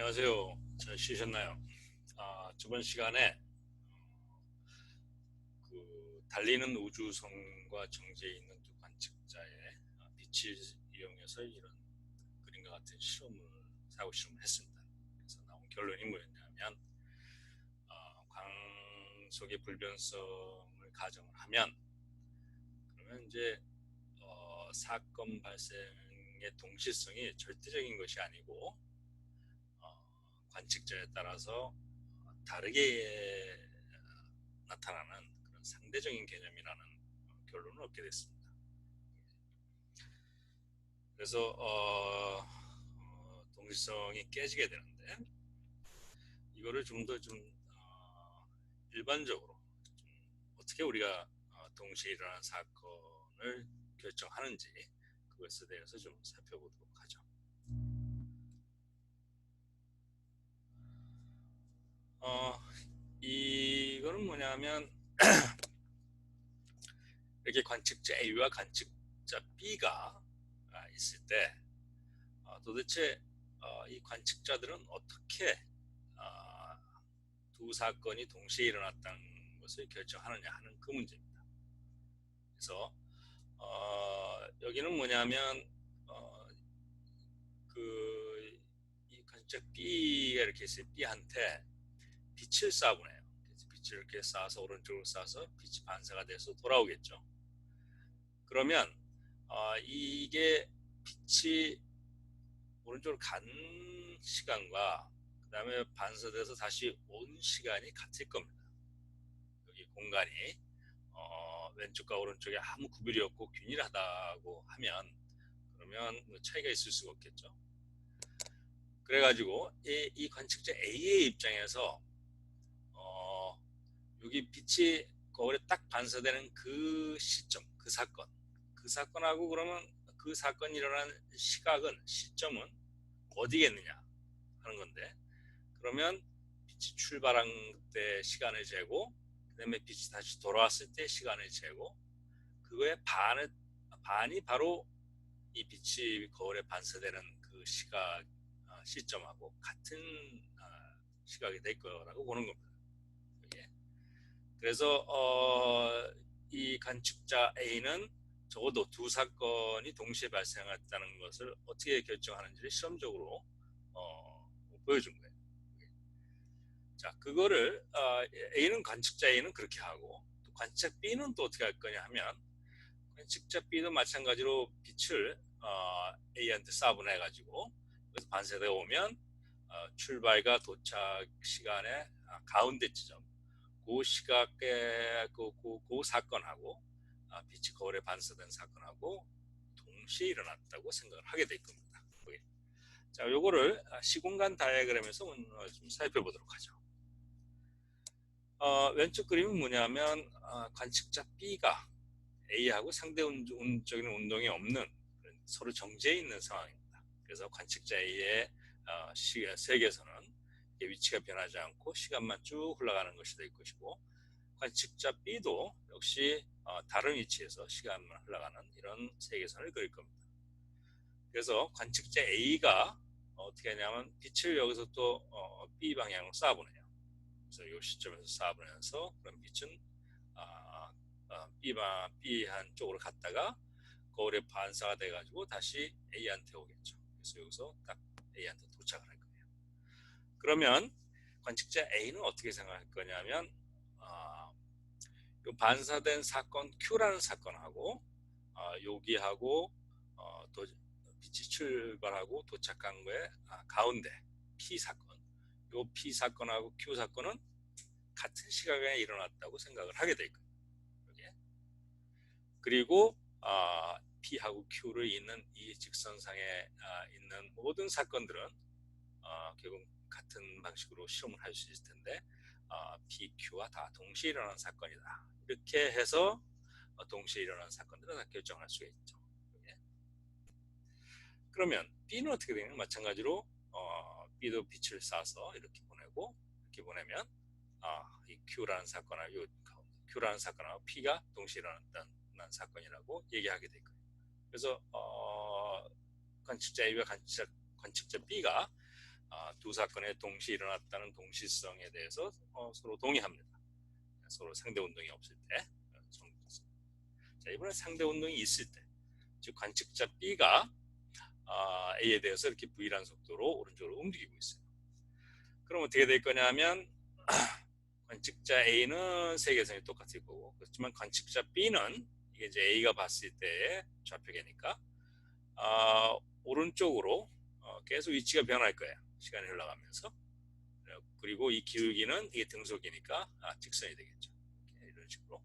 안녕하세요. 잘 쉬셨나요? 저번 시간에 달리는 우주선과 정지해 있는 두 관측자의 빛을 이용해서 이런 그림과 같은 사고 실험을 했습니다. 그래서 나온 결론이 뭐였냐면 광속의 불변성을 가정을 하면 그러면 이제 사건 발생의 동시성이 절대적인 것이 아니고 관측자에 따라서 다르게 나타나는 그런 상대적인 개념이라는 결론을 얻게 됐습니다. 그래서 동시성이 깨지게 되는데 이거를 좀 더 일반적으로 좀 어떻게 우리가 동시에 일어나는 사건을 결정하는지 그것에 대해서 좀 살펴보도록 하죠. 이거는 뭐냐면 이렇게 관측자 A와 관측자 B가 있을 때 도대체 이 관측자들은 어떻게 두 사건이 동시에 일어났다는 것을 결정하느냐 하는 그 문제입니다. 그래서 여기는 뭐냐면 이 관측자 B가 이렇게 있어요. B한테 빛을 쏴보내요. 빛을 이렇게 쏴서 오른쪽으로 쏴서 빛이 반사가 돼서 돌아오겠죠. 그러면 이게 빛이 오른쪽으로 간 시간과 그 다음에 반사돼서 다시 온 시간이 같을 겁니다. 여기 공간이 왼쪽과 오른쪽에 아무 구별이 없고 균일하다고 하면 그러면 차이가 있을 수가 없겠죠. 그래가지고 이 관측자 A의 입장에서 여기 빛이 거울에 딱 반사되는 그 시점, 그 사건하고 그러면 그 사건이 일어난 시점은 어디겠느냐 하는 건데, 그러면 빛이 출발한 때 시간을 재고 그 다음에 빛이 다시 돌아왔을 때 시간을 재고 그거의 반이 바로 이 빛이 거울에 반사되는 그 시점하고 같은 시각이 될 거라고 보는 겁니다. 그래서 이 관측자 A는 적어도 두 사건이 동시에 발생했다는 것을 어떻게 결정하는지를 실험적으로 보여준 거예요. 자, 그거를 관측자 A는 그렇게 하고 또 관측자 B는 또 어떻게 할 거냐 하면 관측자 B도 마찬가지로 빛을 A한테 쏴보내가지고 그래서 반사되어 오면 출발과 도착 시간의 가운데 지점 그 시각에 그 사건하고 빛이 거울에 반사된 사건하고 동시에 일어났다고 생각을 하게 될 겁니다. 자, 요거를 시공간 다이어그램에서 좀 살펴보도록 하죠. 왼쪽 그림은 뭐냐면 관측자 B가 A하고 상대 운적인 운동이 없는 서로 정지해 있는 상황입니다. 그래서 관측자 A의 세계에서는 위치가 변하지 않고 시간만 쭉 흘러가는 것이 될 것이고 관측자 B도 역시 다른 위치에서 시간만 흘러가는 이런 세계선을 그릴 겁니다. 그래서 관측자 A가 어떻게 하냐면 빛을 여기서 또 B 방향으로 쏴보내요. 그래서 이 시점에서 쏴보내면서 그럼 빛은 B 한쪽으로 갔다가 거울에 반사가 돼가지고 다시 A한테 오겠죠. 그래서 여기서 딱 A한테 도착을 할 거예요. 그러면 관측자 A는 어떻게 생각할 거냐면 반사된 사건 Q라는 사건하고 여기하고 빛이 출발하고 도착한 거에 가운데 P 사건, 요 P 사건하고 Q 사건은 같은 시각에 일어났다고 생각을 하게 될 거예요. 그리고 P하고 Q를 잇는 이 직선상에 있는 모든 사건들은 결국 같은 방식으로 실험을 할 수 있을 텐데 P, Q와 다 동시에 일어나는 사건이다. 이렇게 해서 동시에 일어나는 사건들은 다 결정할 수가 있죠. 그러면 B는 어떻게 되냐면 마찬가지로 B도 빛을 쏴서 이렇게 보내고 이렇게 보내면 이 Q라는 사건하고 P가 동시에 일어났다는 사건이라고 얘기하게 될 거예요. 그래서 관측자 A와 관측자 B가 두 사건에 동시에 일어났다는 동시성에 대해서 서로 동의합니다. 서로 상대 운동이 없을 때. 자, 이번에 상대 운동이 있을 때, 즉 관측자 B가 A에 대해서 이렇게 V라는 속도로 오른쪽으로 움직이고 있어요. 그럼 어떻게 될 거냐면 관측자 A는 세계선이 똑같을 거고, 그렇지만 관측자 B는 이게 이제 A가 봤을 때의 좌표계니까 오른쪽으로 계속 위치가 변할 거예요. 시간이 흘러가면서. 그리고 이 기울기는 이게 등속이니까 직선이 되겠죠. 이런 식으로.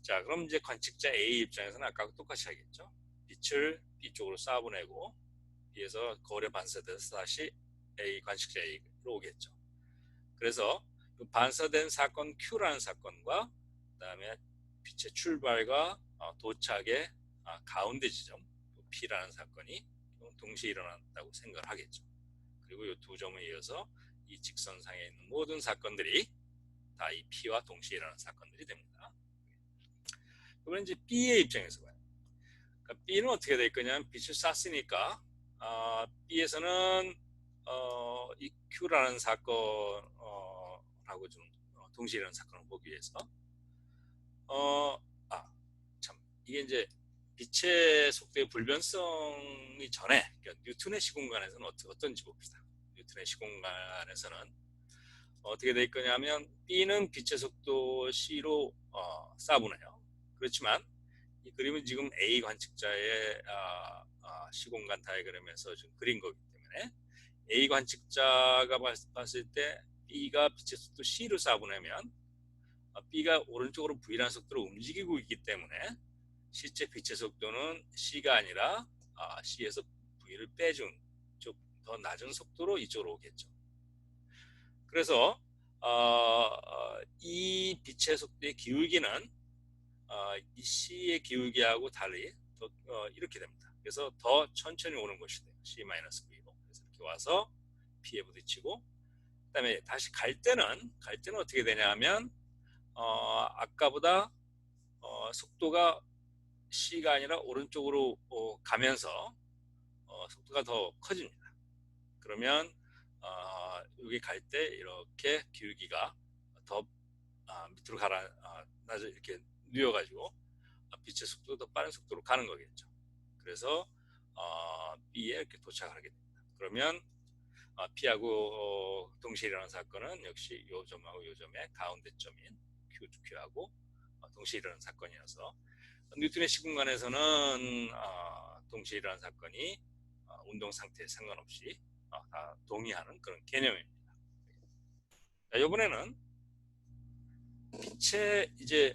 자, 그럼 이제 관측자 A 입장에서는 아까하고 똑같이 하겠죠. 빛을 B 쪽으로 쏴보내고 B에서 거울에 반사돼서 다시 관측자 A로 오겠죠. 그래서 그 반사된 사건 Q라는 사건과 그다음에 빛의 출발과 도착의 가운데 지점 P라는 사건이 동시에 일어났다고 생각을 하겠죠. 그리고 이 두 점에 이어서 이 직선상에 있는 모든 사건들이 다 이 P와 동시에 일어나는 사건들이 됩니다. 그러면 이제 B의 입장에서 봐요. 그러니까 B는 어떻게 될 거냐면 빛을 쐈으니까 B에서는 이 Q라는 사건하고 좀 동시에 일어나는 사건을 보기 위해서 참 이게 이제 빛의 속도의 불변성이 전에 그러니까 뉴턴의 시공간에서는 어떤지 봅시다. 뉴턴의 시공간에서는 어떻게 될 거냐면 B는 빛의 속도 C로 쏴보네요. 그렇지만 이 그림은 지금 A 관측자의 시공간 다이그램에서 지금 그린 거기 때문에 A 관측자가 봤을 때 B가 빛의 속도 C로 쏴보내면 B가 오른쪽으로 V라는 속도로 움직이고 있기 때문에 실제 빛의 속도는 C가 아니라 C에서 V를 빼준 좀 더 낮은 속도로 이쪽으로 오겠죠. 그래서 이 빛의 속도의 기울기는 이 C의 기울기하고 달리 이렇게 됩니다. 그래서 더 천천히 오는 것이 돼요. C-V로. 그래서 이렇게 와서 P에 부딪히고 그다음에 다시 갈 때는 어떻게 되냐면 아까보다 속도가 C가 아니라 오른쪽으로 가면서 속도가 더 커집니다. 그러면 여기 갈 때 이렇게 기울기가 더 밑으로 낮아 이렇게 누워가지고 빛의 속도도 더 빠른 속도로 가는 거겠죠. 그래서 B에 이렇게 도착을 하게 됩니다. 그러면 P하고 동시에 일어나는 사건은 역시 요 점하고 요 점의 가운데 점인 Q하고 동시에 일어나는 사건이어서 뉴턴의 시공간에서는 동시에 일어나는 사건이 운동 상태에 상관없이 다 동의하는 그런 개념입니다. 자, 이번에는 빛의 이제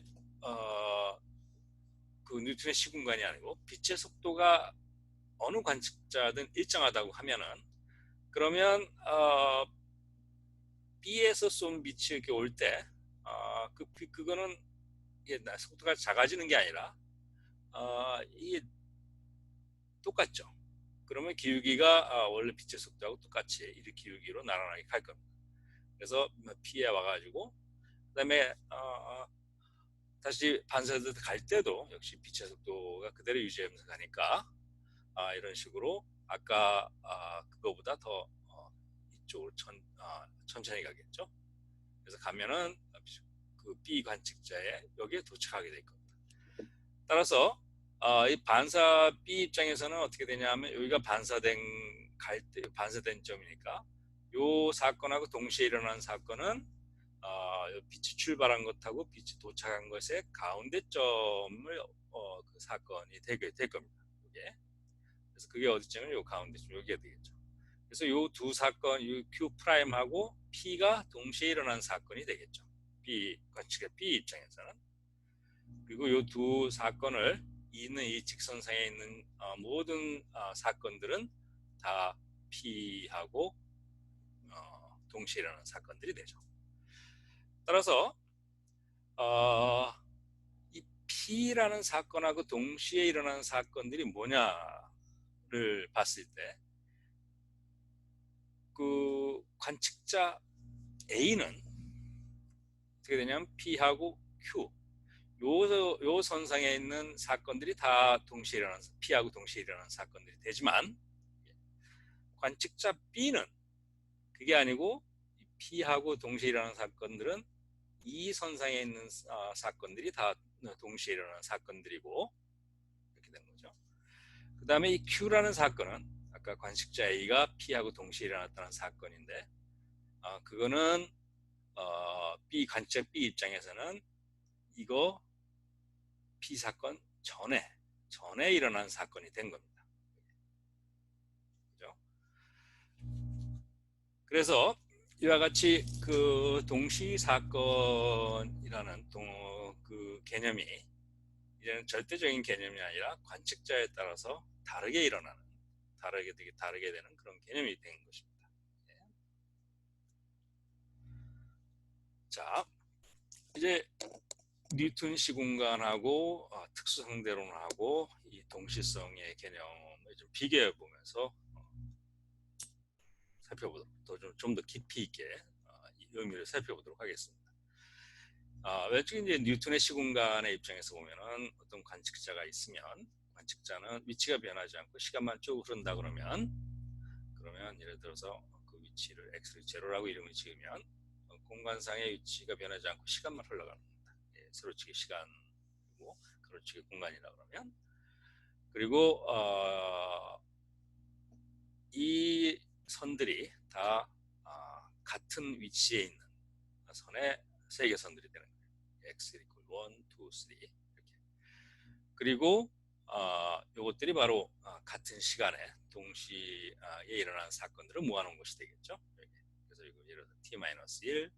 그 뉴턴의 시공간이 아니고 빛의 속도가 어느 관측자든 일정하다고 하면은 그러면 B에서 쏜 빛이 이렇게 올 때 그거는 이게 속도가 작아지는 게 아니라 이게 똑같죠. 그러면 기울기가 원래 빛의 속도하고 똑같이 이 기울기로 나란하게 갈 겁니다. 그래서 P에 와가지고 그다음에 다시 반사돼서 갈 때도 역시 빛의 속도가 그대로 유지하면서 가니까 이런 식으로 아까 그거보다 더 이쪽으로 천천히 가겠죠. 그래서 가면은 그 B 관측자에 여기에 도착하게 될 겁니다. 따라서 이 반사 B 입장에서는 어떻게 되냐면 여기가 반사된 점이니까 이 사건하고 동시에 일어난 사건은 빛이 출발한 것하고 빛이 도착한 것의 가운데 점을 그 사건이 될 겁니다. 이게. 그래서 그게 어디쯤은 이 가운데 점 여기가 되겠죠. 그래서 이 두 사건, 이 Q 프라임하고 P가 동시에 일어난 사건이 되겠죠. 관측의 B 입장에서는. 그리고 이 두 사건을 있는 이 직선상에 있는 모든 사건들은 다 P하고 동시에 일어나는 사건들이 되죠. 따라서 이 P라는 사건하고 동시에 일어나는 사건들이 뭐냐를 봤을 때 그 관측자 A는 어떻게 되냐면 P하고 Q 요 선상에 있는 사건들이 다 동시에 일어나는 P하고 동시에 일어나는 사건들이 되지만 관측자 B는 그게 아니고 P하고 동시에 일어나는 사건들은 이 선상에 있는 사건들이 다 동시에 일어나는 사건들이고 이렇게 된 거죠. 그 다음에 이 Q라는 사건은 아까 관측자 A가 P하고 동시에 일어났다는 사건인데 그거는 관측자 B 입장에서는 이거 P 사건 전에 일어난 사건이 된 겁니다. 그죠? 그래서 이와 같이 그 동시 사건이라는 그 개념이 이제는 절대적인 개념이 아니라 관측자에 따라서 다르게 되는 그런 개념이 된 것입니다. 자, 이제 뉴턴 시공간하고 특수상대론하고 이 동시성의 개념을 좀 비교해 보면서 살펴보도록 좀 더 깊이 있게 이 의미를 살펴보도록 하겠습니다. 왼쪽에 이제 뉴턴의 시공간의 입장에서 보면은 어떤 관측자가 있으면 관측자는 위치가 변하지 않고 시간만 쭉 흐른다 그러면 예를 들어서 그 위치를 x를 제로라고 이름을 지으면 공간상의 위치가 변하지 않고 시간만 흘러갑니다. 세로치기 시간이고 가로치기 공간이라 그러면 그리고 이 선들이 다 같은 위치에 있는 선의 세계선들이 되는 거예요. x equal 1, 2, 3 이렇게. 그리고 이것들이 바로 같은 시간에 동시에 일어나는 사건들을 모아놓은 것이 되겠죠. 그래서 이거 예를 들어 t-1,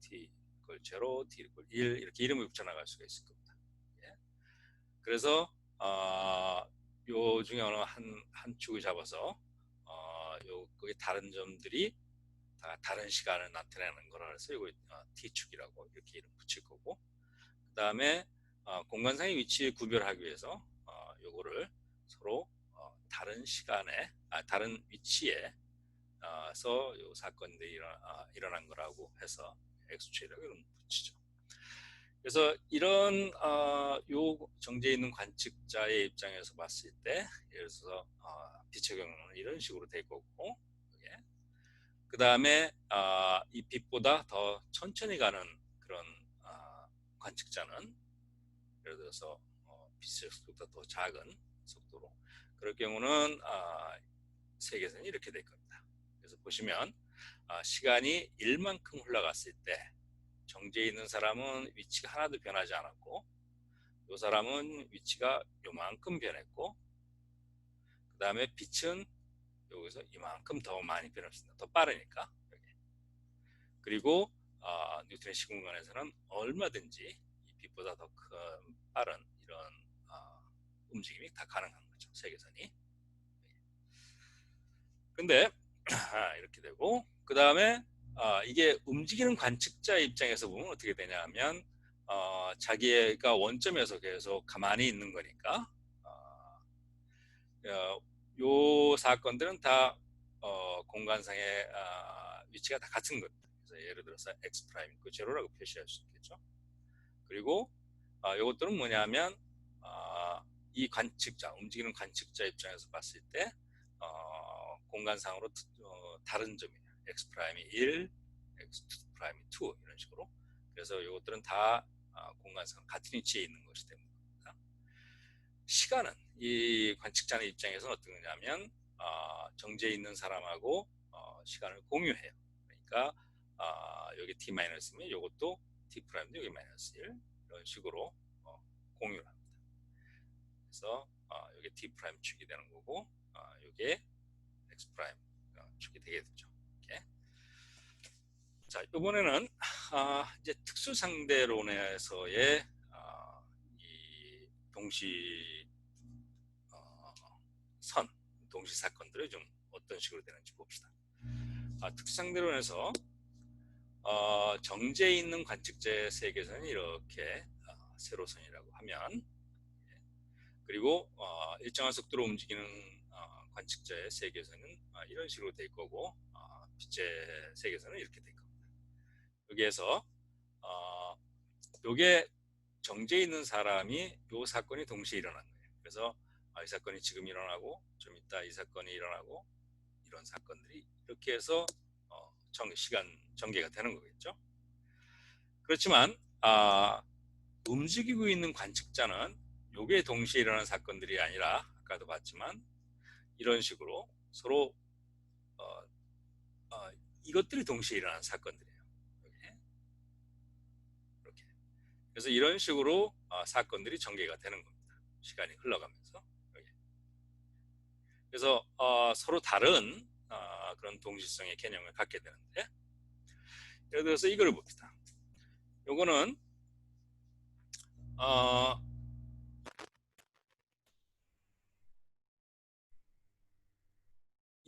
t equal 0, t equal 1 이렇게 이름을 붙여나갈 수가 있을 겁니다. 예. 그래서 요 중에 어느 한 축을 잡아서 거기 다른 점들이 다 다른 시간을 나타내는 거라 해서 이거 t축이라고 이렇게 이름 붙일 거고 그 다음에 공간상의 위치를 구별하기 위해서 요거를 서로 다른 시간에 다른 위치에서 요 사건들이 일어난 거라고 해서 x축이라고 이름 붙이죠. 그래서 이런 요 정제에 있는 관측자의 입장에서 봤을 때 예를 들어서 빛의 경우는 이런 식으로 될 거고 그 다음에 이 빛보다 더 천천히 가는 그런 관측자는 예를 들어서 빛의 속도보다 더 작은 속도로 그럴 경우는 세계선이 이렇게 될 겁니다. 그래서 보시면 시간이 1만큼 흘러갔을 때 정제에 있는 사람은 위치가 하나도 변하지 않았고 이 사람은 위치가 요만큼 변했고 그 다음에 빛은 여기서 이만큼 더 많이 변했습니다. 더 빠르니까. 그리고 뉴턴의 시공간에서는 얼마든지 이 빛보다 더 빠른 이런 움직임이 다 가능한 거죠. 세계선이. 근데 이렇게 되고 그 다음에 이게 움직이는 관측자 입장에서 보면 어떻게 되냐 하면 자기가 원점에서 계속 가만히 있는 거니까 요 사건들은 다 공간상의 위치가 다 같은 겁니다. 그래서 예를 들어서 x 프라임 있고 제로라고 표시할 수 있겠죠. 그리고 이것들은 뭐냐면 이 관측자, 움직이는 관측자 입장에서 봤을 때 공간상으로 다른 점이에요. x 프라임이 1, x 프라임이 2 이런 식으로. 그래서 이것들은 다 공간상 같은 위치에 있는 것이 됩니다. 시간은 이 관측자의 입장에서는 어떤 거냐면 정제에 있는 사람하고 시간을 공유해요. 그러니까 여기 t-면 이것도 t 프라임도 여기 마이너스 1 이런 식으로 공유를 합니다. 그래서 여기 t 프라임 축이 되는 거고 이게 x 프라임 축이 되게 되죠. 이렇게. 자, 이번에는 이제 특수상대론에서의 이 동시 사건들이 좀 어떤 식으로 되는지 봅시다. 특수상대론에서 정제에 있는 관측자의 세계선이 이렇게 세로선이라고 하면 그리고 일정한 속도로 움직이는 관측자의 세계선은 이런 식으로 될 거고 빛의 세계선은 이렇게 될 겁니다. 여기에서 요게 정제에 있는 사람이 요 사건이 동시에 일어난 거예요. 그래서 이 사건이 지금 일어나고 좀 이따 이 사건이 일어나고 이런 사건들이 이렇게 해서 시간 전개가 되는 거겠죠. 그렇지만 움직이고 있는 관측자는 요게 동시에 일어나는 사건들이 아니라 아까도 봤지만 이런 식으로 서로 어, 이것들이 동시에 일어나는 사건들이에요. 이렇게. 그래서 이런 식으로 사건들이 전개가 되는 겁니다. 시간이 흘러가면서. 그래서 서로 다른 그런 동시성의 개념을 갖게 되는데, 예를 들어서 이걸 봅시다. 요거는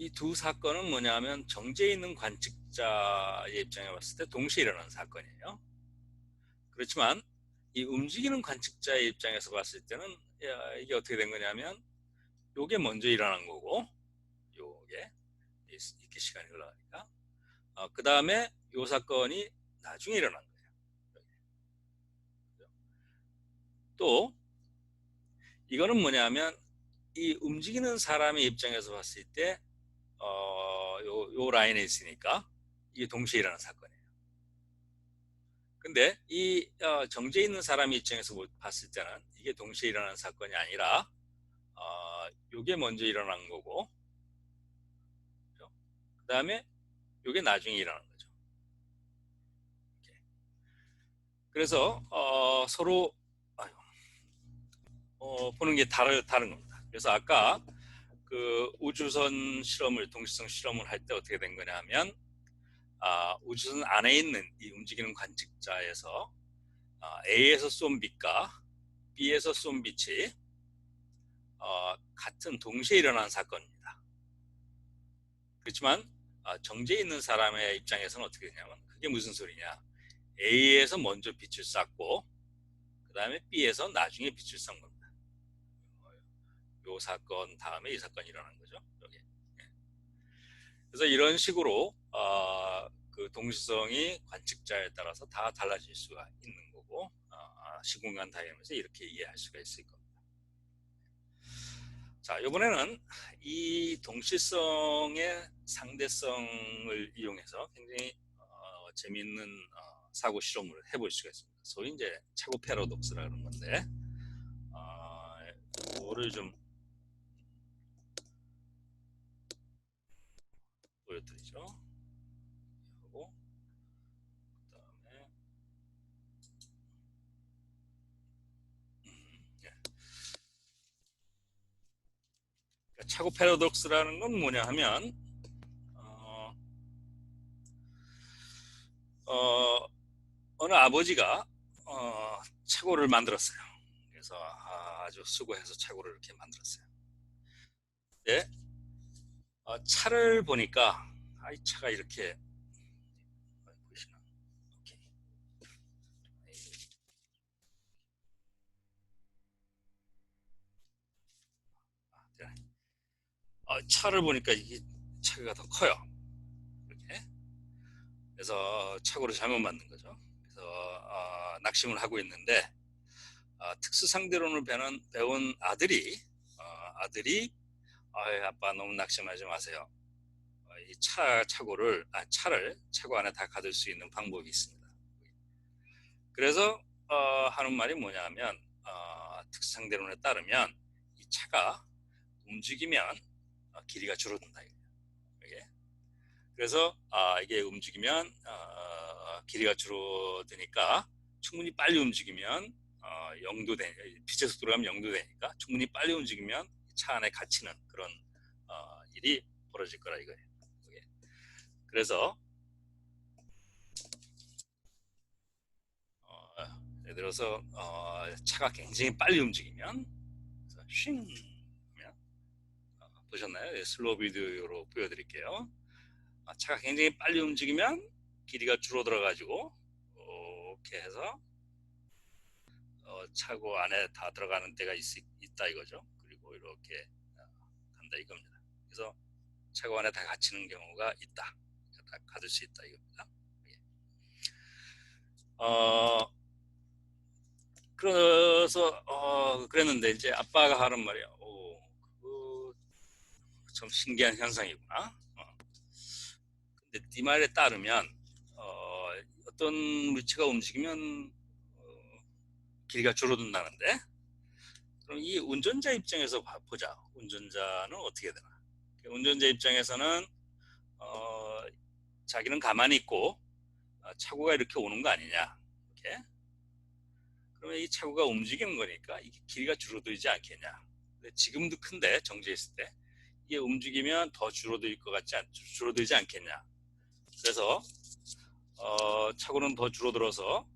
이 두 사건은 뭐냐면 정지해 있는 관측자의 입장에 봤을 때 동시에 일어나는 사건이에요. 그렇지만 이 움직이는 관측자의 입장에서 봤을 때는 이게 어떻게 된 거냐면 요게 먼저 일어난 거고, 요게 이렇게 시간이 흘러가니까 그 다음에 요 사건이 나중에 일어난 거예요. 또 이거는 뭐냐면 이 움직이는 사람의 입장에서 봤을 때 요 라인에 있으니까 이게 동시에 일어나는 사건이에요. 근데 이 정지해 있는 사람의 입장에서 봤을 때는 이게 동시에 일어나는 사건이 아니라 요게 먼저 일어난 거고, 그 다음에 요게 나중에 일어나는 거죠. 그래서 서로 보는 게 다른 겁니다. 그래서 아까 그 우주선 실험을 동시성 실험을 할 때 어떻게 된 거냐 하면 우주선 안에 있는 이 움직이는 관측자에서 A에서 쏜 빛과 B에서 쏜 빛이 같은 동시에 일어난 사건입니다. 그렇지만 정지해 있는 사람의 입장에서는 어떻게 되냐면 그게 무슨 소리냐, A에서 먼저 빛을 쐈고 그 다음에 B에서 나중에 빛을 쏜 겁니다. 요 사건 다음에 이 사건이 일어난 거죠. 여기. 그래서 이런 식으로 그 동시성이 관측자에 따라서 다 달라질 수가 있는 거고, 시공간 다이내믹에서 이렇게 이해할 수가 있을 겁니다. 자, 이번에는 이 동시성의 상대성을 이용해서 굉장히 재미있는 사고 실험을 해볼 수가 있습니다. 소위 이제 차고 패러독스라는 건데, 이거를 좀 보여드리죠. 하고 그다음에 예. 그러니까 차고 패러독스라는 건 뭐냐 하면 어, 어, 어느 아버지가 차고를 만들었어요. 그래서 아주 수고해서 차고를 이렇게 만들었어요. 네, 차를 보니까 이 차가 이렇게 보이시나? 오케이. 네. 차를 보니까 이게 차가 더 커요. 이렇게. 그래서 차고를 잘못 만든 거죠. 그래서 낙심을 하고 있는데 특수 상대론을 배운 아들이 아들이 아빠 너무 낙심하지 마세요. 이 차고를 차를 차고 안에 다 가둘 수 있는 방법이 있습니다. 그래서 하는 말이 뭐냐면 특수 상대론에 따르면 이 차가 움직이면 길이가 줄어든다. 이게. 그래서 이게 움직이면 길이가 줄어드니까 충분히 빨리 움직이면 0도 빛의 속도로 가면 0도 되니까 충분히 빨리 움직이면 차 안에 갇히는 그런 일이 벌어질 거라 이거예요. 그래서 예를 들어서 차가 굉장히 빨리 움직이면 쉥 하면 보셨나요? 슬로우 비디오로 보여드릴게요. 차가 굉장히 빨리 움직이면 길이가 줄어들어 가지고 이렇게 해서 차고 안에 다 들어가는 데가 있다 이거죠. 그리고 이렇게 간다 이겁니다. 그래서 차고 안에 다 갇히는 경우가 있다. 다 가둘 수 있다 이겁니다. 그래서 그랬는데 이제 아빠가 하는 말이야. 참 신기한 현상이구나. 근데 네 말에 따르면 어떤 물체가 움직이면 길이가 줄어든다는데, 그럼 이 운전자 입장에서 보자. 운전자는 어떻게 되나? 운전자 입장에서는 어, 자기는 가만히 있고 차고가 이렇게 오는 거 아니냐? 이렇게. 그러면 이 차고가 움직이는 거니까 이게 길이가 줄어들지 않겠냐? 근데 지금도 큰데 정지했을 때 이게 움직이면 더 줄어들 것 같지 줄어들지 않겠냐? 그래서 차고는 더 줄어들어서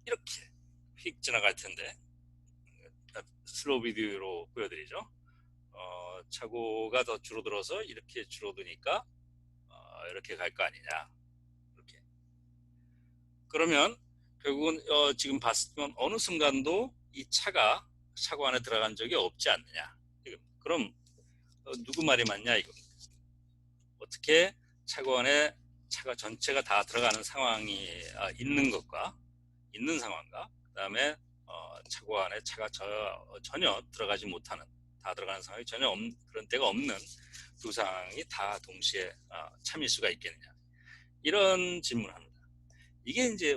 이렇게 휙 지나갈 텐데, 슬로우 비디오로 보여드리죠. 차고가 더 줄어들어서 이렇게 줄어드니까 이렇게 갈 거 아니냐. 이렇게. 그러면 결국은 지금 봤으면 어느 순간도 이 차가 차고 안에 들어간 적이 없지 않느냐. 그럼 누구 말이 맞냐 이거. 어떻게 차고 안에 차가 전체가 다 들어가는 상황이 있는 것과 있는 상황과 그다음에 차고 안에 차가 전혀 들어가지 못하는, 다 들어가는 상황이 전혀 그런 때가 없는 두 상황이 다 동시에 참일 수가 있겠느냐, 이런 질문을 합니다. 이게 이제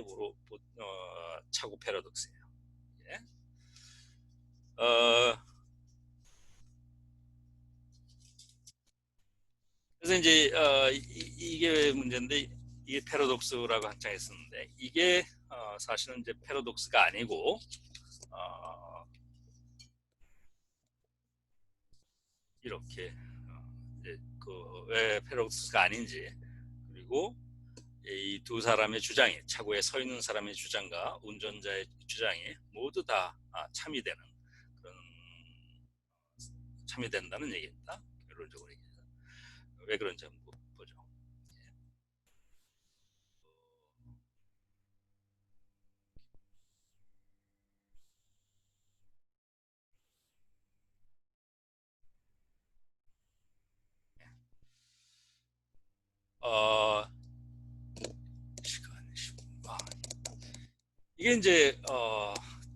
차고 패러독스예요. 예? 그래서 이제 이게 문제인데, 이게 패러독스라고 한창 했었는데, 이게 사실은 이제 패러독스가 아니고 이렇게 이제 왜 패러독스가 아닌지, 그리고 이 두 사람의 주장이, 차고에 서 있는 사람의 주장과 운전자의 주장이 모두 다 참여되는 그런, 참여된다는 얘기입니다. 결론적으로 얘기해서. 왜 그런지 한번 보죠. 어, 시간 15분. 이게 이제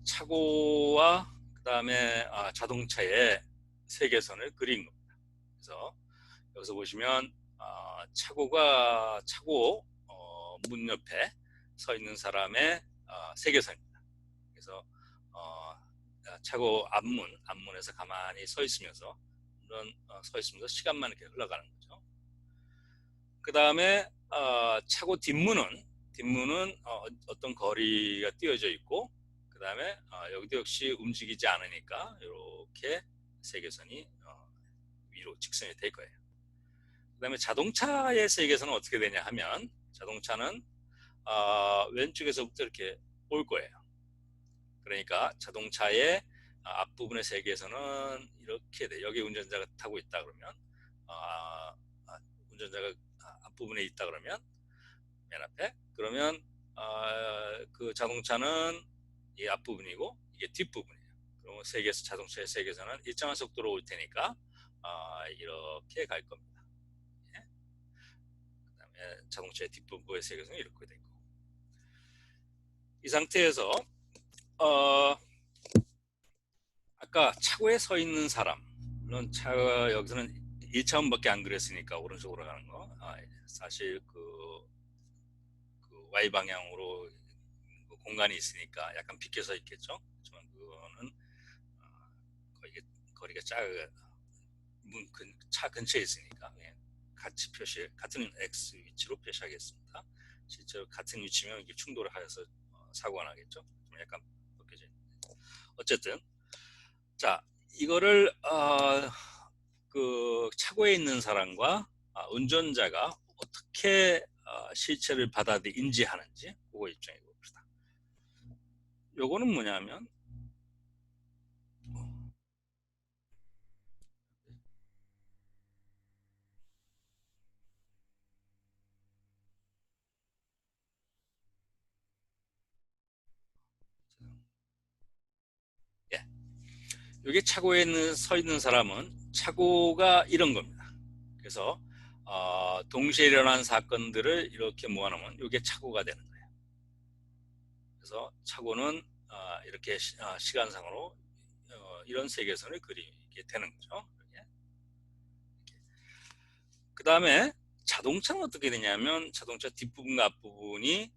차고와 그다음에 자동차의 세계선을 그린 겁니다. 그래서 여기서 보시면 차고 문 옆에 서 있는 사람의 세계선입니다. 그래서 차고 앞문에서 가만히 서 있으면서, 물론 서 있으면서 시간만 이렇게 흘러가는 거죠. 그 다음에 차고 뒷문은 어떤 거리가 띄어져 있고, 그 다음에 여기도 역시 움직이지 않으니까 이렇게 세계선이 위로 직선이 될 거예요. 그 다음에 자동차의 세계선은 어떻게 되냐 하면, 자동차는 왼쪽에서부터 이렇게 올 거예요. 그러니까 자동차의 앞부분의 세계선은 이렇게 돼. 여기 운전자가 타고 있다 그러면 운전자가 앞부분에 있다 그러면, 맨 앞에, 그러면 그 자동차는 이 앞부분이고 이게 뒷부분이에요. 그러면 자동차의 세계선은 일정한 속도로 올 테니까 이렇게 갈 겁니다. 예? 그다음에 자동차의 뒷부분의 세계선은 이렇게 되고, 이 상태에서 아까 차고에 서 있는 사람, 물론 차가 여기서는 1차원밖에 안 그렸으니까 오른쪽으로 가는 거, 사실 그 Y 방향으로 공간이 있으니까 약간 비켜서 있겠죠. 하지만 그거는 거리가 차 근처에 있으니까 같이 같은 X 위치로 표시하겠습니다. 실제로 같은 위치면 이게 충돌을 하여서 사고가 나겠죠. 좀 약간 벗겨져 있는데. 어쨌든 자, 이거를 그 차고에 있는 사람과 운전자가 어떻게 실체를 인지하는지 그거 입장에 봅시다. 요거는 뭐냐면, 예, 여기 차고에 서 있는 사람은 차고가 이런 겁니다. 그래서 동시에 일어난 사건들을 이렇게 모아놓으면 이게 차고가 되는 거예요. 그래서 차고는 이렇게 시간상으로 이런 세계선을 그리게 되는 거죠. 그 다음에 자동차는 어떻게 되냐면 자동차 뒷부분과 앞부분이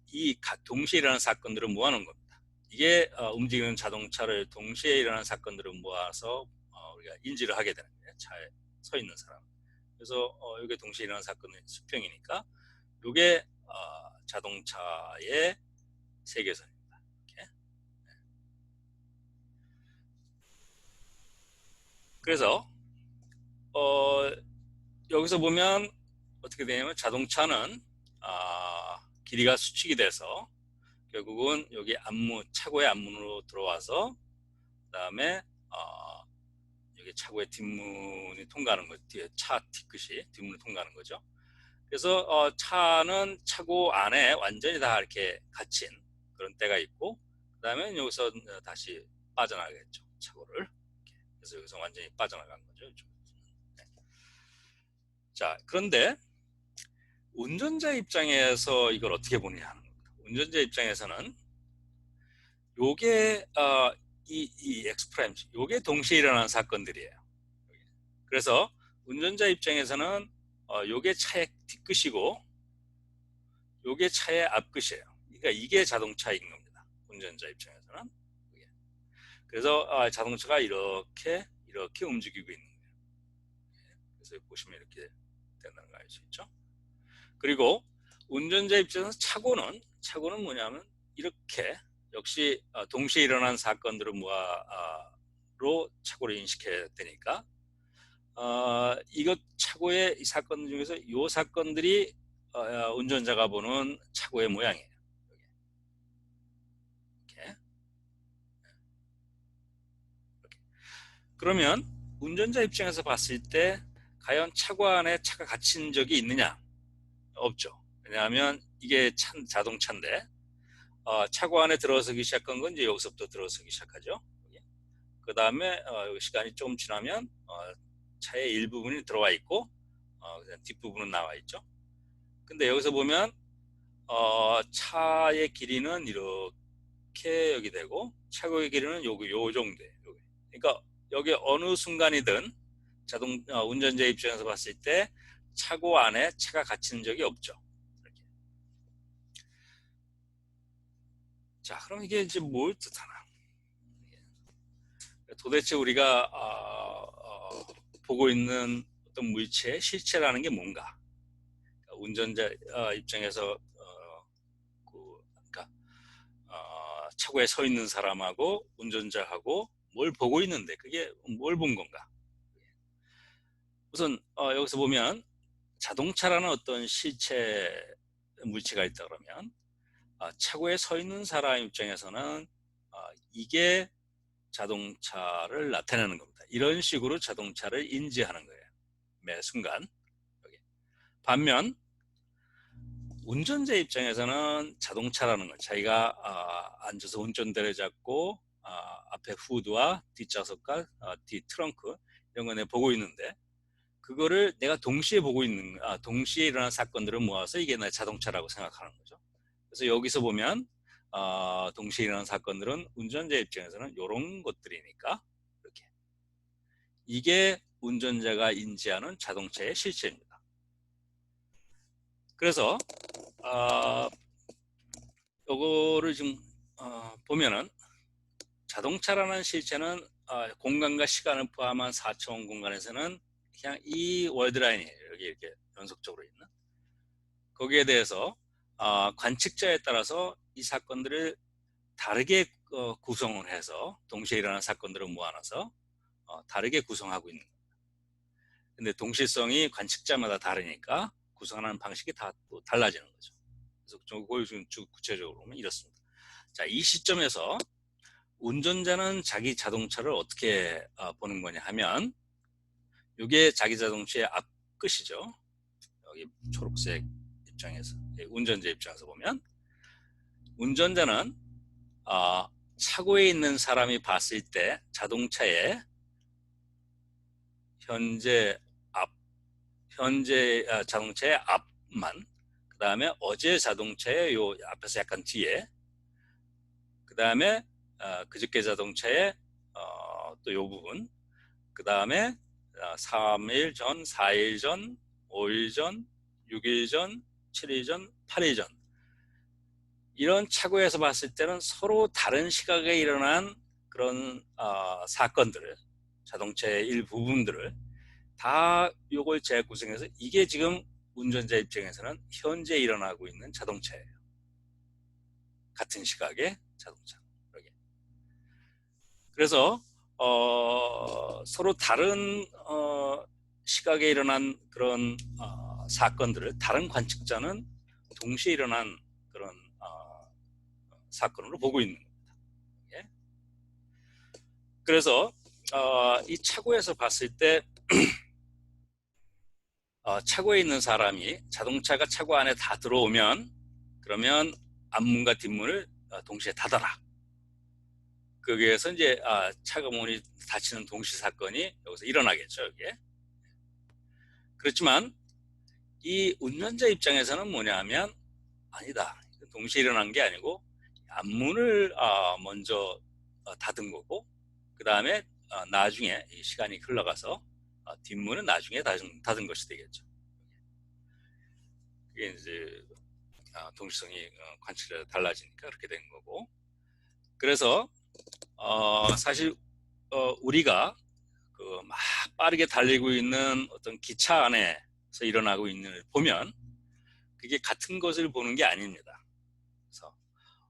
이 동시에 일어나는 사건들을 모아놓은 겁니다. 이게 움직이는 자동차를 동시에 일어나는 사건들을 모아서 우리가 인지를 하게 되는 거예요. 차에 서 있는 사람. 그래서 이게 동시에 일어나는 사건은 수평이니까 이게 자동차의 세계선입니다. 이렇게. 그래서 여기서 보면 어떻게 되냐면 자동차는 길이가 수축이 돼서 결국은 여기 차고의 앞문으로 들어와서 그다음에 여기 차고의 뒷문이 통과하는 거, 차 뒤끝이 뒷문을 통과하는 거죠. 그래서 차는 차고 안에 완전히 다 이렇게 갇힌 그런 때가 있고, 그다음에 여기서 다시 빠져나가겠죠, 차고를. 이렇게. 그래서 여기서 완전히 빠져나간 거죠. 네. 자, 그런데 운전자 입장에서 이걸 어떻게 보느냐 하는 겁니다. 운전자 입장에서는 요게 이 X프라임, 요게 동시에 일어나는 사건들이에요. 그래서 운전자 입장에서는 요게 차의 뒷끝이고 요게 차의 앞끝이에요. 그러니까 이게 자동차인 겁니다. 운전자 입장에서는. 그래서 자동차가 이렇게 움직이고 있는 거예요. 그래서 보시면 이렇게 된다는 거 알 수 있죠. 그리고 운전자 입장에서 차고는 뭐냐면 이렇게 역시 동시에 일어난 사건들을 모아로 차고를 인식해야 되니까 이것 차고의 이 사건 중에서 이 사건들이 운전자가 보는 차고의 모양이에요. 이렇게. 그러면 운전자 입장에서 봤을 때 과연 차고 안에 차가 갇힌 적이 있느냐? 없죠. 왜냐하면 이게 자동차인데 차고 안에 들어서기 시작한 건 이제 여기서부터 들어서기 시작하죠. 그 다음에 시간이 조금 지나면 차의 일부분이 들어와 있고 뒷부분은 나와 있죠. 근데 여기서 보면 차의 길이는 이렇게 여기 되고 차고의 길이는 요 정도예요. 그러니까 여기 어느 순간이든 운전자 입장에서 봤을 때 차고 안에 차가 갇히는 적이 없죠. 이렇게. 자, 그럼 이게 이제 뭘 뜻하나? 도대체 우리가 보고 있는 어떤 물체의 실체라는 게 뭔가? 운전자 입장에서 그러니까 차고에 서 있는 사람하고 운전자하고 뭘 보고 있는데 그게 뭘 본 건가? 우선 여기서 보면 자동차라는 어떤 실체 물체가 있다 그러면 차고에 서 있는 사람 입장에서는 이게 자동차를 나타내는 겁니다. 이런 식으로 자동차를 인지하는 거예요. 매 순간. 반면 운전자 입장에서는 자동차라는 걸 자기가 앉아서 운전대를 잡고 앞에 후드와 뒷좌석과 뒷 트렁크 이런 거 내가 보고 있는데 그거를 내가 동시에 보고 있는 동시에 일어난 사건들을 모아서 이게 내 자동차라고 생각하는 거죠. 그래서 여기서 보면 동시에 일어난 사건들은 운전자 입장에서는 이런 것들이니까 이렇게 이게 운전자가 인지하는 자동차의 실체입니다. 그래서 요거를 좀 보면은 자동차라는 실체는 공간과 시간을 포함한 4차원 공간에서는 그냥 이 월드라인이에요. 여기 이렇게 연속적으로 있는. 거기에 대해서 관측자에 따라서 이 사건들을 다르게 구성을 해서 동시에 일어나는 사건들을 모아놔서 다르게 구성하고 있는 겁니다. 근데 동시성이 관측자마다 다르니까 구성하는 방식이 다 또 달라지는 거죠. 그래서 그걸 좀 구체적으로 보면 이렇습니다. 자, 이 시점에서 운전자는 자기 자동차를 어떻게 보는 거냐 하면 이게 자기 자동차의 앞끝이죠. 여기 초록색 입장에서 운전자 입장에서 보면 운전자는 차고에 있는 사람이 봤을 때 자동차의 현재 자동차의 앞만, 그 다음에 어제 자동차의 요 앞에서 약간 뒤에, 그 다음에 그저께 자동차의 또 요 부분, 그 다음에 3일 전, 4일 전, 5일 전, 6일 전, 7일 전, 8일 전. 이런 차고에서 봤을 때는 서로 다른 시각에 일어난 그런 사건들을, 자동차의 일부분들을 다 요걸 재구성해서 이게 지금 운전자 입장에서는 현재 일어나고 있는 자동차예요. 같은 시각의 자동차. 그래서 서로 다른 시각에 일어난 그런 사건들을 다른 관측자는 동시에 일어난 그런 사건으로 보고 있는 겁니다. 예? 그래서 이 차고에서 봤을 때 차고에 있는 사람이 자동차가 차고 안에 다 들어오면 그러면 앞문과 뒷문을 동시에 닫아라. 거기에서 이제 차가 문이 닫히는 동시 사건이 여기서 일어나겠죠. 여기에. 그렇지만 이 운전자 입장에서는 뭐냐면 아니다. 동시에 일어난 게 아니고 앞문을 먼저 닫은 거고 그 다음에 나중에 이 시간이 흘러가서 뒷문은 나중에 닫은 것이 되겠죠. 이게 이제 동시성이 관측에 달라지니까 그렇게 된 거고. 그래서 사실 우리가 그 막 빠르게 달리고 있는 어떤 기차 안에서 일어나고 있는 걸 보면 그게 같은 것을 보는 게 아닙니다. 그래서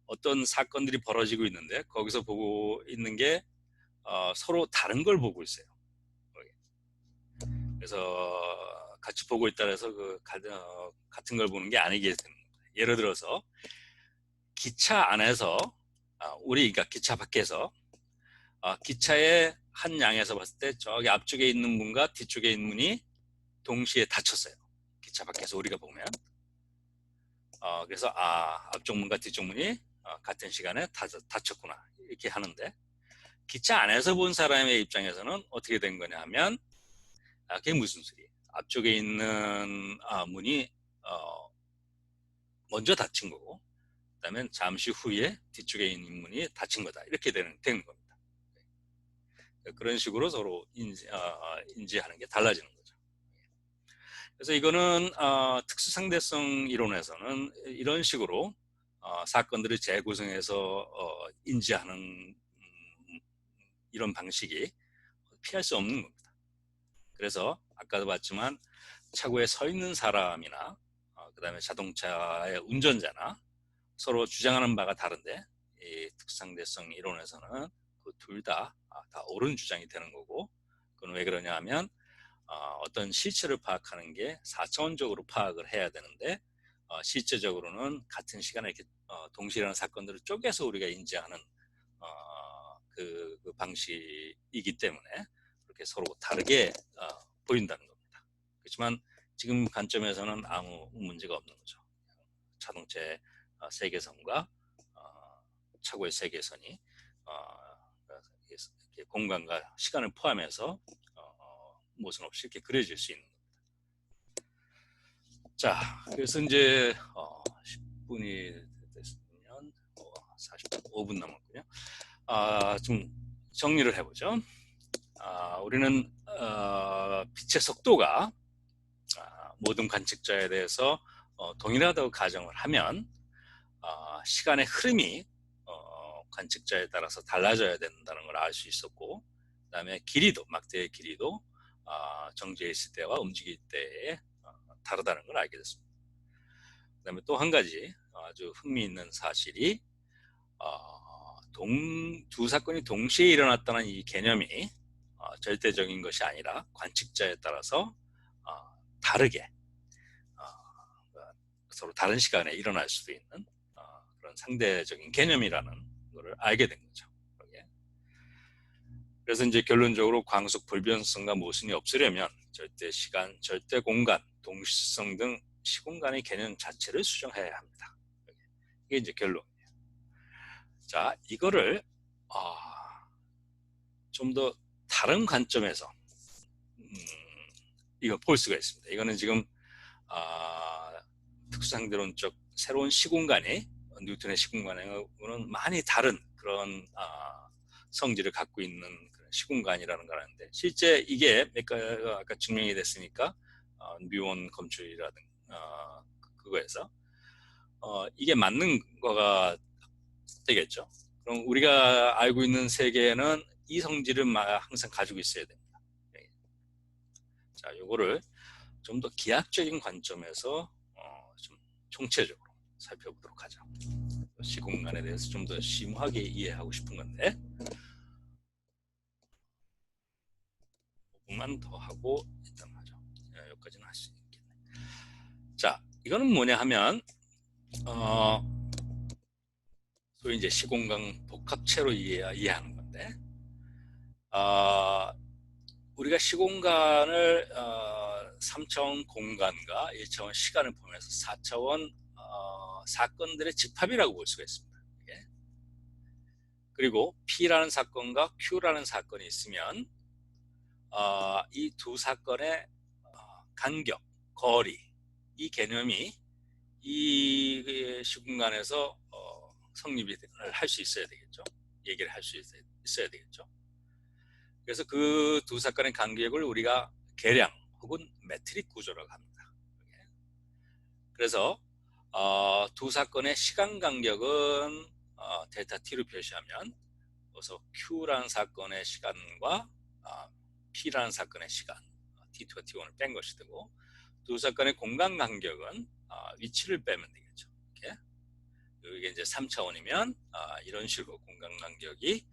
어떤 사건들이 벌어지고 있는데 거기서 보고 있는 게 서로 다른 걸 보고 있어요. 그래서 같이 보고 있다 해서 같은 걸 보는 게 아니게 되는 겁니다. 예를 들어서 기차 안에서 우리 그러니까 기차 밖에서 기차의 한 양에서 봤을 때 저기 앞쪽에 있는 문과 뒤쪽에 있는 문이 동시에 닫혔어요. 기차 밖에서 우리가 보면 그래서 앞쪽 문과 뒤쪽 문이 같은 시간에 닫혔구나 이렇게 하는데 기차 안에서 본 사람의 입장에서는 어떻게 된 거냐 하면 그게 무슨 소리? 앞쪽에 있는 문이 먼저 닫힌 거고 그다음에 잠시 후에 뒤쪽에 있는 문이 닫힌 거다 이렇게 되는 겁니다. 그런 식으로 서로 인지하는 게 달라지는 거죠. 그래서 이거는 특수상대성 이론에서는 이런 식으로 사건들을 재구성해서 인지하는 이런 방식이 피할 수 없는 겁니다. 그래서 아까도 봤지만 차고에 서 있는 사람이나 그 다음에 자동차의 운전자나 서로 주장하는 바가 다른데 이 특수상대성 이론에서는 그 둘 다 옳은 주장이 되는 거고 그건 왜 그러냐 하면 어떤 실체를 파악하는 게 4차원적으로 파악을 해야 되는데 실제적으로는 같은 시간에 이렇게 동시에 일어나는 사건들을 쪼개서 우리가 인지하는 그 방식이기 때문에 그렇게 서로 다르게 보인다는 겁니다. 그렇지만 지금 관점에서는 아무 문제가 없는 거죠. 자동차의 세계선과 차고의 세계선이 공간과 시간을 포함해서 모순 없이 이렇게 그려질 수 있는 겁니다. 자, 그래서 이제 10분이 됐으면 45분 남았군요. 좀 정리를 해보죠. 우리는 빛의 속도가 모든 관측자에 대해서 동일하다고 가정을 하면 시간의 흐름이 관측자에 따라서 달라져야 된다는 걸 알 수 있었고 그 다음에 길이도 막대의 길이도 정지해 있을 때와 움직일 때에 다르다는 걸 알게 됐습니다. 그 다음에 또 한 가지 아주 흥미있는 사실이 두 사건이 동시에 일어났다는 이 개념이 절대적인 것이 아니라 관측자에 따라서 다르게 서로 다른 시간에 일어날 수도 있는 그런 상대적인 개념이라는 것을 알게 된 거죠. 그래서 이제 결론적으로 광속 불변성과 모순이 없으려면 절대 시간, 절대 공간, 동시성 등 시공간의 개념 자체를 수정해야 합니다. 이게 이제 결론이에요. 자, 이거를 좀 더 다른 관점에서 이거 볼 수가 있습니다. 이거는 지금 특수상대론적 새로운 시공간이 뉴턴의 시공간하고는 많이 다른 그런 성질을 갖고 있는 그런 시공간이라는 거라는데 실제 이게 아까 증명이 됐으니까 뮤온 검출이라든 그거에서 이게 맞는 거가 되겠죠. 그럼 우리가 알고 있는 세계는 이 성질을 항상 가지고 있어야 됩니다. 자, 요거를 좀 더 기하학적인 관점에서 좀 총체적으로 살펴보도록 하죠. 시공간에 대해서 좀 더 심오하게 이해하고 싶은 건데 5분만 더 하고 일단 하죠. 여기까지는 할 수 있겠네. 자, 이거는 뭐냐 하면 소위 이제 시공간 복합체로 이해하는 건데 우리가 시공간을 3차원 공간과 1차원 시간을 포함해서 4차원 사건들의 집합이라고 볼 수가 있습니다. 예. 그리고 P라는 사건과 Q라는 사건이 있으면 이 두 사건의 간격, 거리, 이 개념이 이 시공간에서 성립을 할 수 있어야 되겠죠. 얘기를 할 수 있어야 되겠죠. 그래서 그 두 사건의 간격을 우리가 계량 혹은 메트릭 구조라고 합니다. 그래서 두 사건의 시간 간격은 델타 t로 표시하면 그래서 Q라는 사건의 시간과 P라는 사건의 시간 T2와 T1을 뺀 것이 되고 두 사건의 공간 간격은 위치를 빼면 되겠죠. 이렇게. 이게 이제 3차원이면 이런 식으로 공간 간격이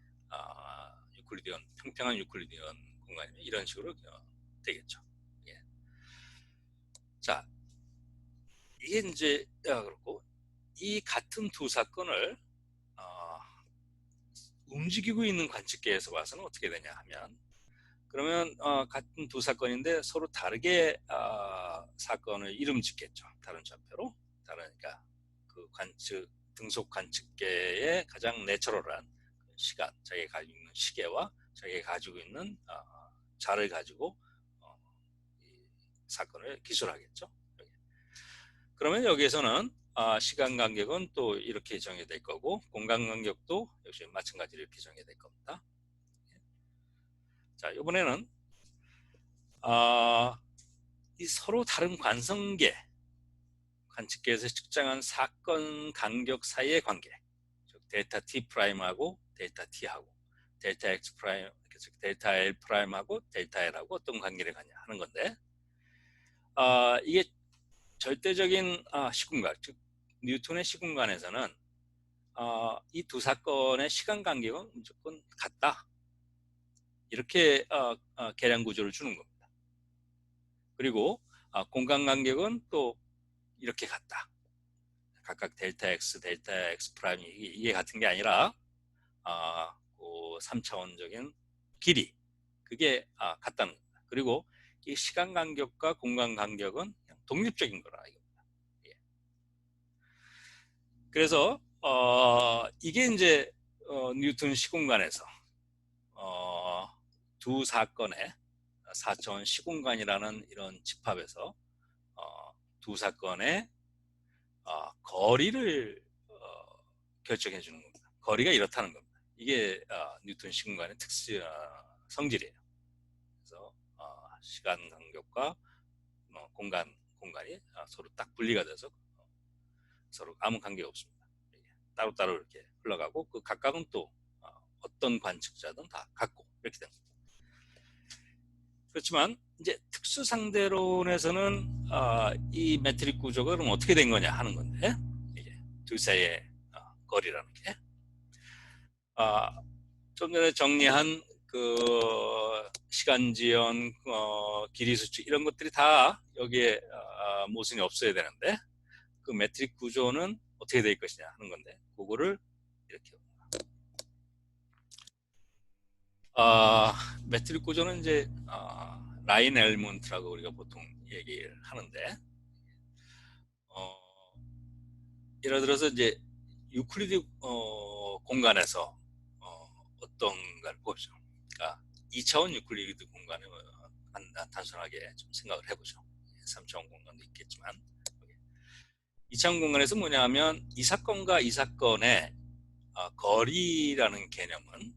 유클리디언 평평한 유클리디언 공간이면 이런 식으로 되겠죠. 예. 자, 이게 이제 그렇고 이 같은 두 사건을 움직이고 있는 관측계에서 봐서는 어떻게 되냐 하면 그러면 같은 두 사건인데 서로 다르게 사건을 이름 짓겠죠. 다른 좌표로 다르니까 그 관측 등속 관측계의 가장 내추럴한 시간, 자기가 가지고 있는 시계와 자기가 가지고 있는 자를 가지고 이 사건을 기술하겠죠. 그러면 여기에서는 시간 간격은 또 이렇게 정해질 거고 공간 간격도 역시 마찬가지로 이렇게 정해질 겁니다. 자, 이번에는 이 서로 다른 관성계 관측계에서 측정한 사건 간격 사이의 관계, 즉 델타 t 프라임하고 델타 t하고 델타 x 프라임, 즉 델타 l 프라임하고 델타 l하고 어떤 관계를 갖냐 하는 건데 이게 절대적인 시공간, 즉 뉴턴의 시공간에서는 이 두 사건의 시간 간격은 무조건 같다. 이렇게 계량 구조를 주는 겁니다. 그리고 공간 간격은 또 이렇게 같다. 각각 델타 x, 델타 x 프라임이 이게 같은 게 아니라 그 3차원적인 길이 그게 같다는 겁니다. 그리고 이 시간 간격과 공간 간격은 그냥 독립적인 거라 이겁니다. 예. 그래서 이게 이제 뉴턴 시공간에서 두 사건의 4차원 시공간이라는 이런 집합에서 두 사건의 거리를 결정해 주는 겁니다. 거리가 이렇다는 겁니다. 이게 뉴턴 시공간의 특수 성질이에요. 그래서 시간 간격과 공간이 서로 딱 분리가 돼서 서로 아무 관계가 없습니다. 따로따로 이렇게 흘러가고 그 각각은 또 어떤 관측자든 다 같고 이렇게 됩니다. 그렇지만 이제 특수 상대론에서는 이 매트릭 구조가 그럼 어떻게 된 거냐 하는 건데 이게 둘 사이의 거리라는 게 좀 전에 정리한 그 시간 지연, 길이 수축 이런 것들이 다 여기에 모순이 없어야 되는데 그 매트릭 구조는 어떻게 될 것이냐 하는 건데 그거를 이렇게 매트릭 구조는 이제 라인 엘먼트라고 우리가 보통 얘기를 하는데 예를 들어서 이제 유클리드 공간에서 어떤가를 보죠. 그러니까 2차원 유클리드 공간을 단순하게 좀 생각을 해보죠. 3차원 공간도 있겠지만 2차원 공간에서 뭐냐면 이 사건과 이 사건의 거리라는 개념은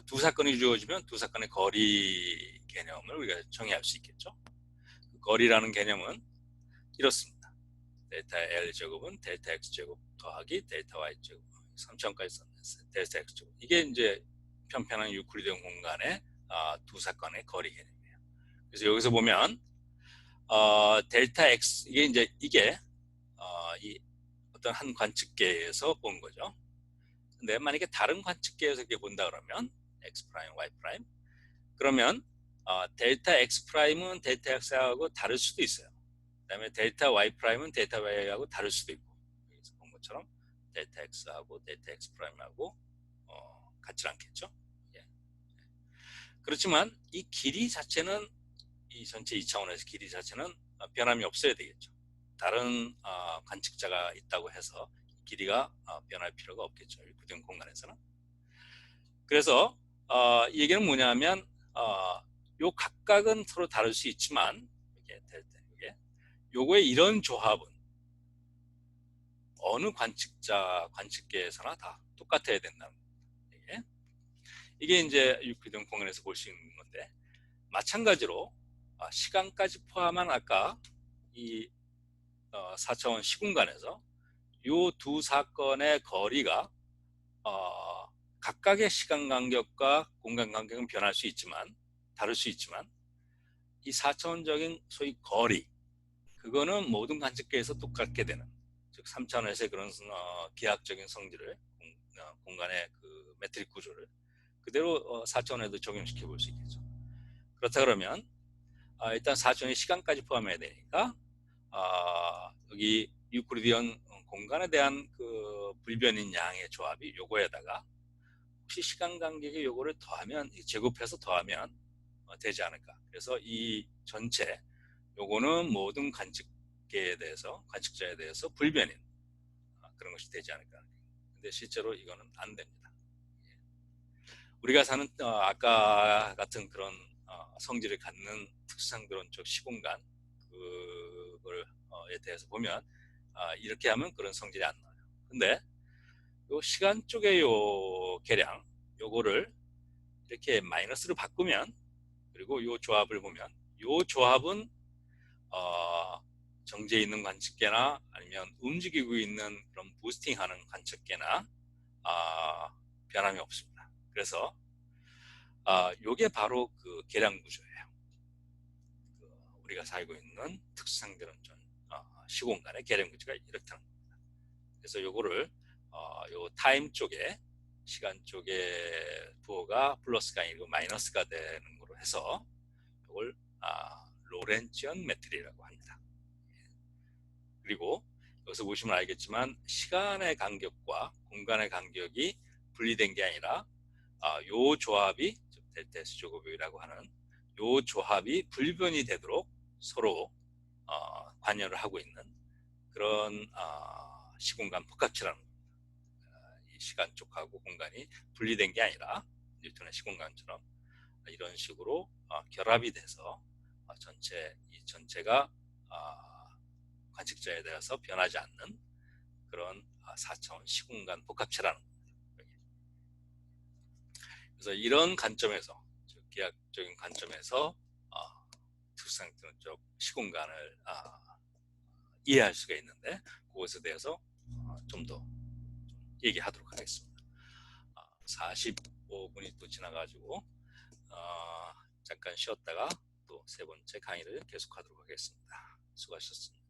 두 사건이 주어지면 두 사건의 거리 개념을 우리가 정의할 수 있겠죠. 그 거리라는 개념은 이렇습니다. 델타 L제곱은 델타 X제곱 더하기 델타 Y제곱 3차원까지 썼는데 델타 X제곱 이게 이제 편편한 유클리드 공간의 두 사건의 거리 개념이에요. 그래서 여기서 보면 델타 X 이게 이 어떤 한 관측계에서 본 거죠. 근데 만약에 다른 관측계에서 이렇게 본다 그러면 X 프라임, Y 프라임 그러면 델타 X 프라임은 델타 X하고 다를 수도 있어요. 그다음에 델타 Y 프라임은 델타 Y하고 다를 수도 있고 여기서 본 것처럼 델타 X하고 델타 X 프라임하고 같지 않겠죠. 예. 그렇지만 이 길이 자체는 이 전체 2차원에서 길이 자체는 변함이 없어야 되겠죠. 다른 관측자가 있다고 해서 길이가 변할 필요가 없겠죠. 유클리드 공간에서는. 그래서 이 얘기는 뭐냐면 요 각각은 서로 다를 수 있지만 요거의 이런 조합은 어느 관측계에서나 다 똑같아야 된다는 거예요. 이게 이제 유클리드 공간에서 볼 수 있는 건데 마찬가지로 시간까지 포함한 아까 이 4차원 시공간에서 요 두 사건의 거리가 각각의 시간 간격과 공간 간격은 변할 수 있지만 다를 수 있지만 이 4차원적인 소위 거리 그거는 모든 관측계에서 똑같게 되는 즉 3차원에서의 그런 기하학적인 성질을 공간의 그 매트릭 구조를 그대로 4차원에도 적용시켜 볼 수 있겠죠. 그렇다 그러면 일단 4차원의 시간까지 포함해야 되니까 여기 유클리디언 공간에 대한 그 불변인 양의 조합이 요거에다가 혹시 시간 간격의 요거를 더하면 제곱해서 더하면 되지 않을까. 그래서 이 전체 요거는 모든 관측자에 대해서 불변인 그런 것이 되지 않을까. 근데 실제로 이거는 안 됩니다. 우리가 사는 아까 같은 그런 성질을 갖는 특수상드론적 시공간 그거에 대해서 보면 이렇게 하면 그런 성질이 안 나와요. 근데 요 시간 쪽의 요 계량 요거를 이렇게 마이너스로 바꾸면 그리고 요 조합을 보면 요 조합은 정지해 있는 관측계나 아니면 움직이고 있는 그런 부스팅하는 관측계나 변함이 없습니다. 그래서 요게 바로 그 계량 구조예요. 우리가 살고 있는 특수상대론전 시공간의 계량 구조가 이렇다는 겁니다. 그래서 요거를 요 타임 쪽에 시간 쪽에 부호가 플러스가 아니고 마이너스가 되는 거로 해서 이걸 로렌치언 매트리라고 합니다. 그리고 여기서 보시면 알겠지만 시간의 간격과 공간의 간격이 분리된 게 아니라 요 조합이 델타 S 제곱이라고 하는 요 조합이 불변이 되도록 서로 관여를 하고 있는 그런 시공간 복합체라는 겁니다. 이 시간 쪽하고 공간이 분리된 게 아니라 뉴턴의 시공간처럼 이런 식으로 결합이 돼서 이 전체가 관측자에 대해서 변하지 않는 그런 4차원 시공간 복합체라는 겁니다. 그래서 이런 관점에서 즉 기하학적인 관점에서 특수상대론적 시공간을 이해할 수가 있는데 그것에 대해서 좀 더 얘기하도록 하겠습니다. 45분이 또 지나가지고 잠깐 쉬었다가 또 세 번째 강의를 계속하도록 하겠습니다. 수고하셨습니다.